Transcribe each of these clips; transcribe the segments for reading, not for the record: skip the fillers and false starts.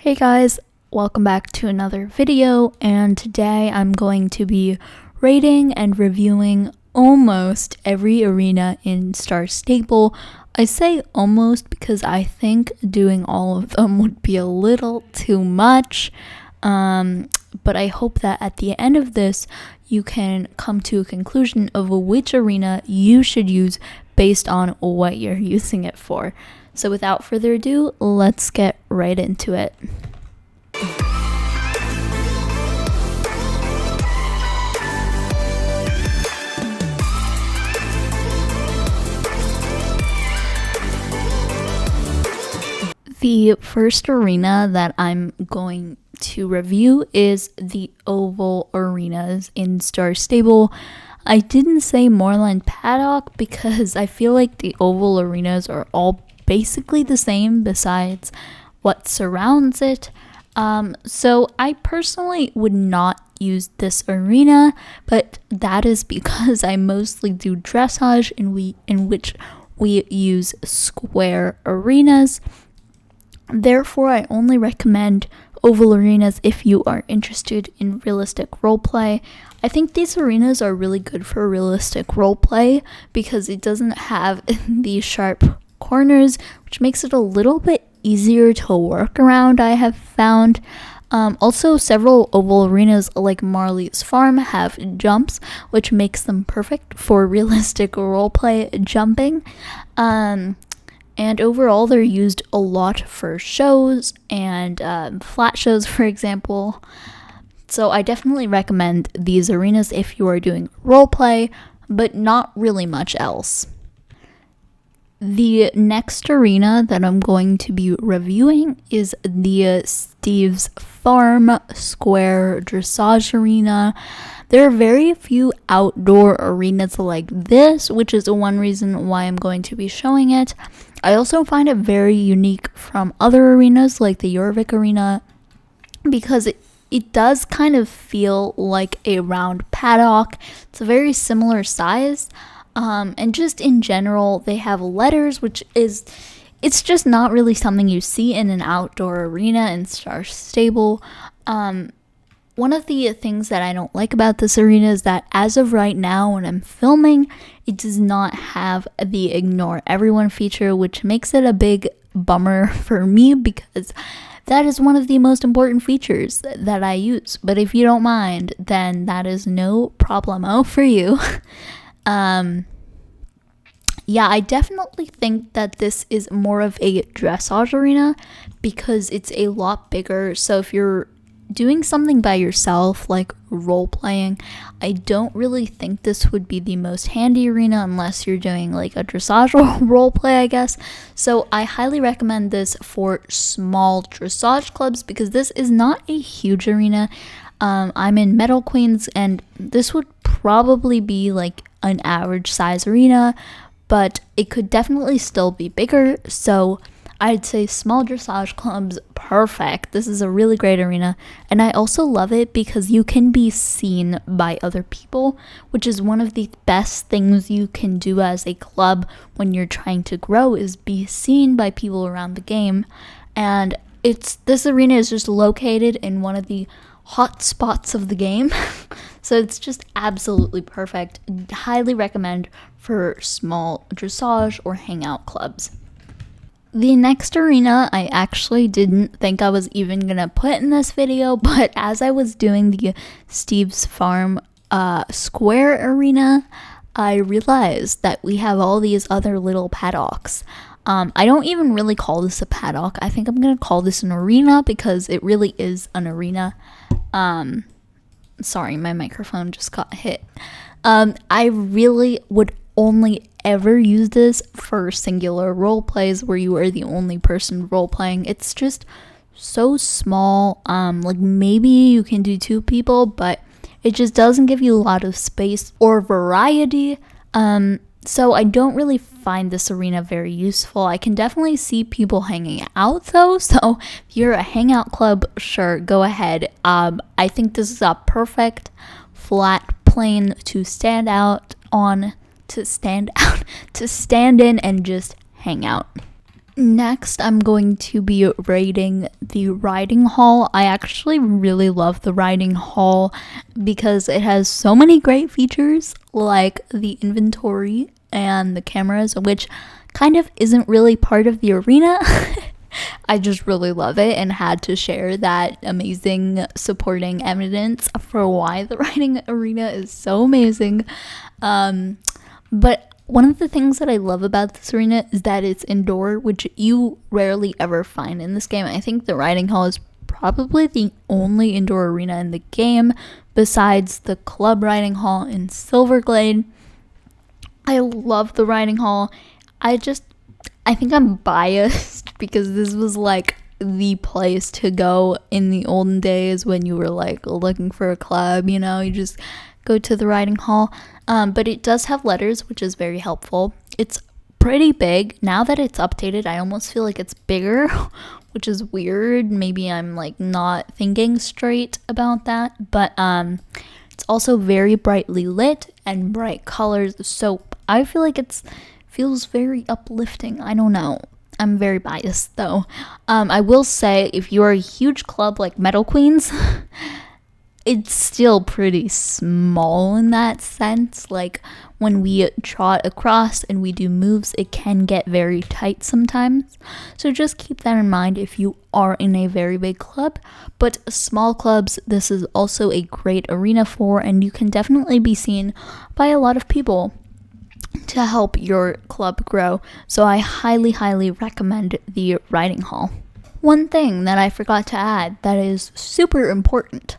Hey guys, welcome back to another video, and today I'm going to be rating and reviewing almost every arena in Star Stable. I say almost because I think doing all of them would be a little too much, but I hope that at the end of this you can come to a conclusion of which arena you should use based on what you're using it for. So without further ado, let's get right into it. The first arena that I'm going to review is the Oval Arenas in Star Stable. I didn't say Moorland Paddock because I feel like the Oval Arenas are all basically the same besides what surrounds it. So I personally would not use this arena, but that is because I mostly do dressage in which we use square arenas. Therefore, I only recommend oval arenas if you are interested in realistic roleplay. I think these arenas are really good for realistic roleplay because it doesn't have these sharp corners, which makes it a little bit easier to work around, I have found. Also, several oval arenas like Marley's Farm have jumps, which makes them perfect for realistic roleplay jumping. And overall, they're used a lot for shows and flat shows, for example. So I definitely recommend these arenas if you are doing roleplay, but not really much else. The next arena that I'm going to be reviewing is the Steve's Farm Square Dressage Arena. There are very few outdoor arenas like this, which is one reason why I'm going to be showing it. I also find it very unique from other arenas like the Jorvik Arena because it does kind of feel like a round paddock. It's a very similar size. And just in general, they have letters, it's just not really something you see in an outdoor arena in Star Stable. One of the things that I don't like about this arena is that as of right now when I'm filming, it does not have the ignore everyone feature, which makes it a big bummer for me because that is one of the most important features that I use. But if you don't mind, then that is no problemo for you. Yeah, I definitely think that this is more of a dressage arena because it's a lot bigger. So if you're doing something by yourself, like role playing, I don't really think this would be the most handy arena unless you're doing like a dressage role play, I guess. So I highly recommend this for small dressage clubs because this is not a huge arena. I'm in Metal Queens, and this would probably be like an average size arena, but it could definitely still be bigger. So I'd say small dressage clubs, perfect. This is a really great arena, and I also love it because you can be seen by other people, which is one of the best things you can do as a club when you're trying to grow, is be seen by people around the game. And this arena is just located in one of the hot spots of the game, so it's just absolutely perfect. Highly recommend for small dressage or hangout clubs. The next arena I actually didn't think I was even gonna put in this video, but as I was doing the Steve's Farm Square Arena, I realized that we have all these other little paddocks. I don't even really call this a paddock. I think I'm gonna call this an arena because it really is an arena. Sorry, my microphone just got hit. I really would only ever use this for singular role plays where you are the only person role playing. It's just so small. Like maybe you can do two people, but it just doesn't give you a lot of space or variety. So I don't really find this arena very useful. I can definitely see people hanging out though, so if you're a hangout club, sure, go ahead. I think this is a perfect flat plane to stand in and just hang out. Next, I'm going to be rating the riding hall. I actually really love the riding hall because it has so many great features like the inventory and the cameras, which kind of isn't really part of the arena. I just really love it and had to share that amazing supporting evidence for why the riding arena is so amazing. But one of the things that I love about this arena is that it's indoor, which you rarely ever find in this game. I think the riding hall is probably the only indoor arena in the game besides the club riding hall in Silverglade. I love the riding hall. I think I'm biased because this was like the place to go in the olden days when you were like looking for a club, you just go to the riding hall. But it does have letters, which is very helpful. It's pretty big. Now that it's updated, I almost feel like it's bigger, which is weird. Maybe I'm like not thinking straight about that. But it's also very brightly lit and bright colors. So I feel like it feels very uplifting. I don't know. I'm very biased though. I will say if you're a huge club like Metal Queens, it's still pretty small in that sense. Like when we trot across and we do moves, it can get very tight sometimes. So just keep that in mind if you are in a very big club. But small clubs, this is also a great arena for, and you can definitely be seen by a lot of people to help your club grow. So I highly, highly recommend the riding hall. One thing that I forgot to add that is super important.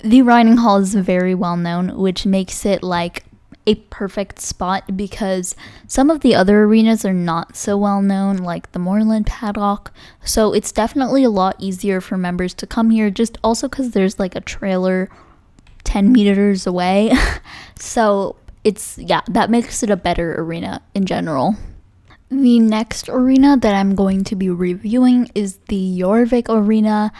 The riding hall is very well known, which makes it like a perfect spot because some of the other arenas are not so well known, like the Moorland Paddock. So it's definitely a lot easier for members to come here, just also because there's like a trailer 10 meters away. So that makes it a better arena in general. The next arena that I'm going to be reviewing is the Jorvik Arena.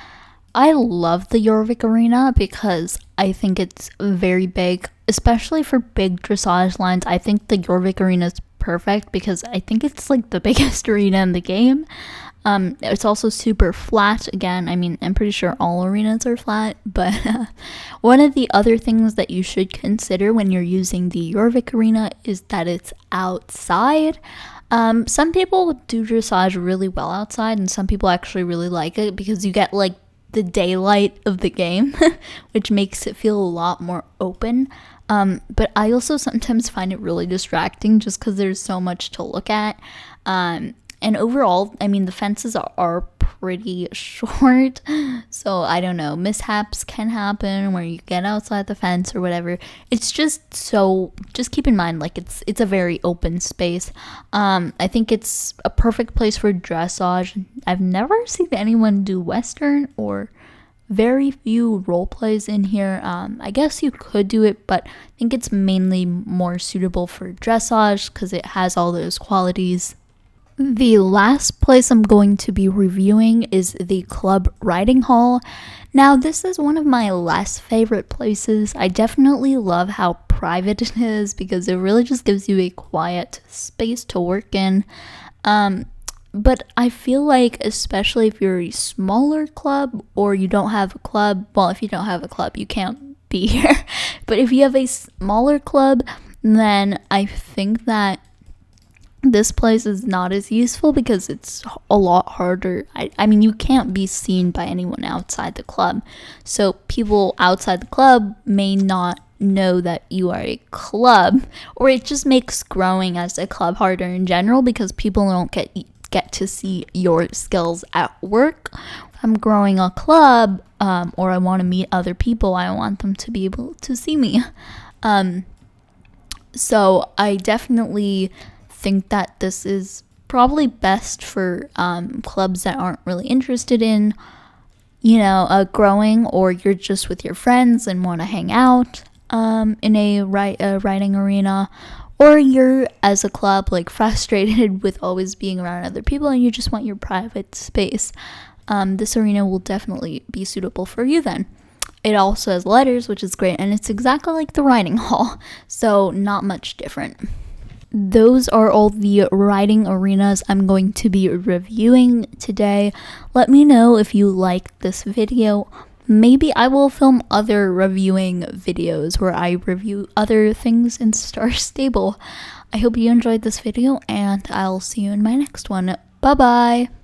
I love the Jorvik Arena because I think it's very big, especially for big dressage lines. I think the Jorvik Arena is perfect because I think it's like the biggest arena in the game. It's also super flat. Again, I mean, I'm pretty sure all arenas are flat, but one of the other things that you should consider when you're using the Jorvik Arena is that it's outside. Some people do dressage really well outside, and some people actually really like it because you get like the daylight of the game, which makes it feel a lot more open. But I also sometimes find it really distracting just because there's so much to look at. And overall, I mean, the fences are pretty short, so I don't know, mishaps can happen where you get outside the fence or whatever. It's just keep in mind, like, it's a very open space. I think it's a perfect place for dressage. I've never seen anyone do Western or very few role plays in here. I guess you could do it, but I think it's mainly more suitable for dressage because it has all those qualities. The last place I'm going to be reviewing is the Club Riding Hall. Now, this is one of my less favorite places. I definitely love how private it is because it really just gives you a quiet space to work in. But I feel like, especially if you're a smaller club or you don't have a club, well, if you don't have a club, you can't be here. But if you have a smaller club, then I think that this place is not as useful because it's a lot harder. I mean, you can't be seen by anyone outside the club. So people outside the club may not know that you are a club, or it just makes growing as a club harder in general because people don't get to see your skills at work. If I'm growing a club, or I want to meet other people, I want them to be able to see me. So I definitely think that this is probably best for clubs that aren't really interested in growing, or you're just with your friends and want to hang out in a riding arena, or you're as a club like frustrated with always being around other people and you just want your private space. This arena will definitely be suitable for you then. It also has letters, which is great, and it's exactly like the riding hall, so not much different. those are all the riding arenas I'm going to be reviewing today. Let me know if you liked this video. Maybe I will film other reviewing videos where I review other things in Star Stable. I hope you enjoyed this video, and I'll see you in my next one. Bye bye!